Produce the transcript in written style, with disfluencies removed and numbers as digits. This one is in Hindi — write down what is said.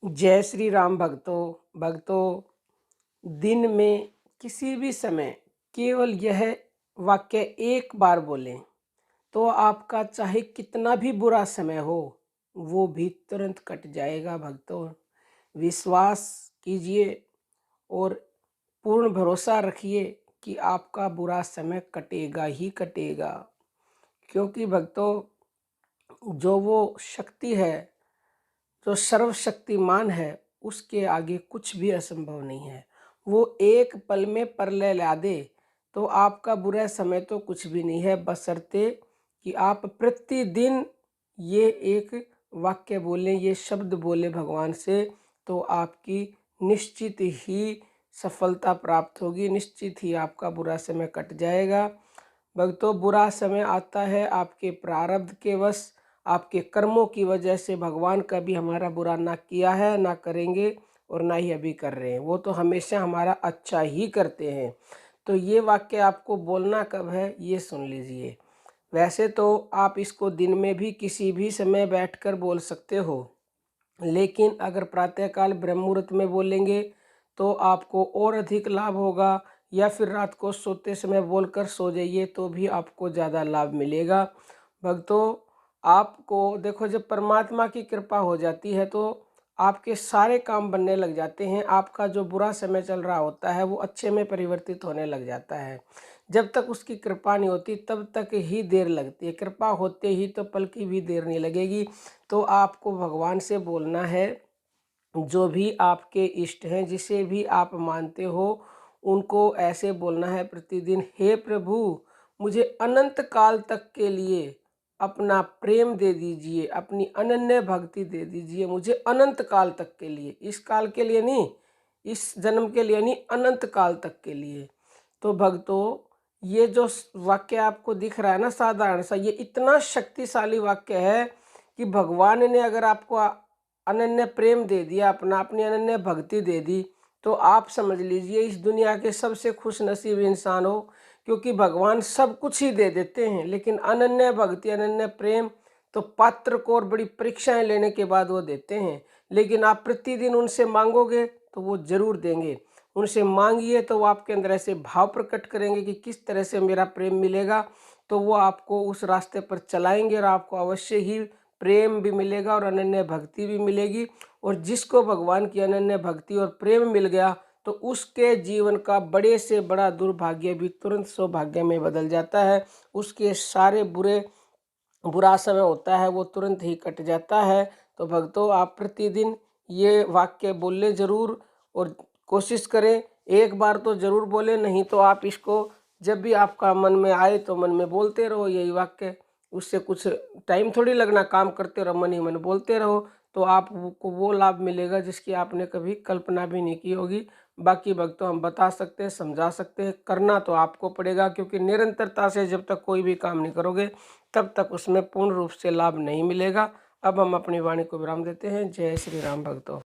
जय श्री राम भक्तों। दिन में किसी भी समय केवल यह वाक्य एक बार बोलें तो आपका चाहे कितना भी बुरा समय हो वो भी तुरंत कट जाएगा भक्तों। विश्वास कीजिए और पूर्ण भरोसा रखिए कि आपका बुरा समय कटेगा ही कटेगा, क्योंकि भक्तों जो वो शक्ति है, जो सर्वशक्तिमान है, उसके आगे कुछ भी असंभव नहीं है। वो एक पल में प्रलय ला दे तो आपका बुरा समय तो कुछ भी नहीं है, बशर्ते कि आप प्रतिदिन ये एक वाक्य बोलें, ये शब्द बोले भगवान से, तो आपकी निश्चित ही सफलता प्राप्त होगी, निश्चित ही आपका बुरा समय कट जाएगा। भक्तों, बुरा समय आता है आपके प्रारब्ध के वश, आपके कर्मों की वजह से। भगवान कभी हमारा बुरा ना किया है, ना करेंगे और ना ही अभी कर रहे हैं। वो तो हमेशा हमारा अच्छा ही करते हैं। तो ये वाक्य आपको बोलना कब है, ये सुन लीजिए। वैसे तो आप इसको दिन में भी किसी भी समय बैठकर बोल सकते हो, लेकिन अगर प्रातःकाल ब्रह्म मुहूर्त में बोलेंगे तो आपको और अधिक लाभ होगा, या फिर रात को सोते समय बोलकर सो जाइए तो भी आपको ज़्यादा लाभ मिलेगा। भक्तों, आपको देखो, जब परमात्मा की कृपा हो जाती है तो आपके सारे काम बनने लग जाते हैं। आपका जो बुरा समय चल रहा होता है वो अच्छे में परिवर्तित होने लग जाता है। जब तक उसकी कृपा नहीं होती तब तक ही देर लगती है, कृपा होते ही तो पल की भी देर नहीं लगेगी। तो आपको भगवान से बोलना है, जो भी आपके इष्ट हैं, जिसे भी आप मानते हो, उनको ऐसे बोलना है प्रतिदिन, हे प्रभु, मुझे अनंत काल तक के लिए अपना प्रेम दे दीजिए, अपनी अनन्य भक्ति दे दीजिए मुझे अनंत काल तक के लिए। इस काल के लिए नहीं, इस जन्म के लिए नहीं, अनंत काल तक के लिए। तो भक्तों, ये जो वाक्य आपको दिख रहा है ना साधारण सा, ये इतना शक्तिशाली वाक्य है कि भगवान ने अगर आपको अनन्य प्रेम दे दिया, अपना अपनी अनन्य भक्ति दे दी, तो आप समझ लीजिए इस दुनिया के सबसे खुश नसीब इंसान हो। क्योंकि भगवान सब कुछ ही दे देते हैं, लेकिन अनन्य भक्ति, अनन्य प्रेम तो पात्र को और बड़ी परीक्षाएं लेने के बाद वो देते हैं। लेकिन आप प्रतिदिन उनसे मांगोगे तो वो जरूर देंगे। उनसे मांगिए तो वो आपके अंदर ऐसे भाव प्रकट करेंगे कि किस तरह से मेरा प्रेम मिलेगा, तो वो आपको उस रास्ते पर चलाएंगे और आपको अवश्य ही प्रेम भी मिलेगा और अनन्य भक्ति भी मिलेगी। और जिसको भगवान की अनन्य भक्ति और प्रेम मिल गया तो उसके जीवन का बड़े से बड़ा दुर्भाग्य भी तुरंत सौभाग्य में बदल जाता है। उसके सारे बुरा समय होता है वो तुरंत ही कट जाता है। तो भक्तों, आप प्रतिदिन ये वाक्य बोले ज़रूर, और कोशिश करें एक बार तो ज़रूर बोलें, नहीं तो आप इसको जब भी आपका मन में आए तो मन में बोलते रहो यही वाक्य। उससे कुछ टाइम थोड़ी लगना, काम करते रहो, मन ही मन बोलते रहो, तो आपको वो लाभ मिलेगा जिसकी आपने कभी कल्पना भी नहीं की होगी। बाकी भक्तों, हम बता सकते हैं, समझा सकते हैं, करना तो आपको पड़ेगा, क्योंकि निरंतरता से जब तक कोई भी काम नहीं करोगे तब तक उसमें पूर्ण रूप से लाभ नहीं मिलेगा। अब हम अपनी वाणी को विराम देते हैं। जय श्री राम भक्तों।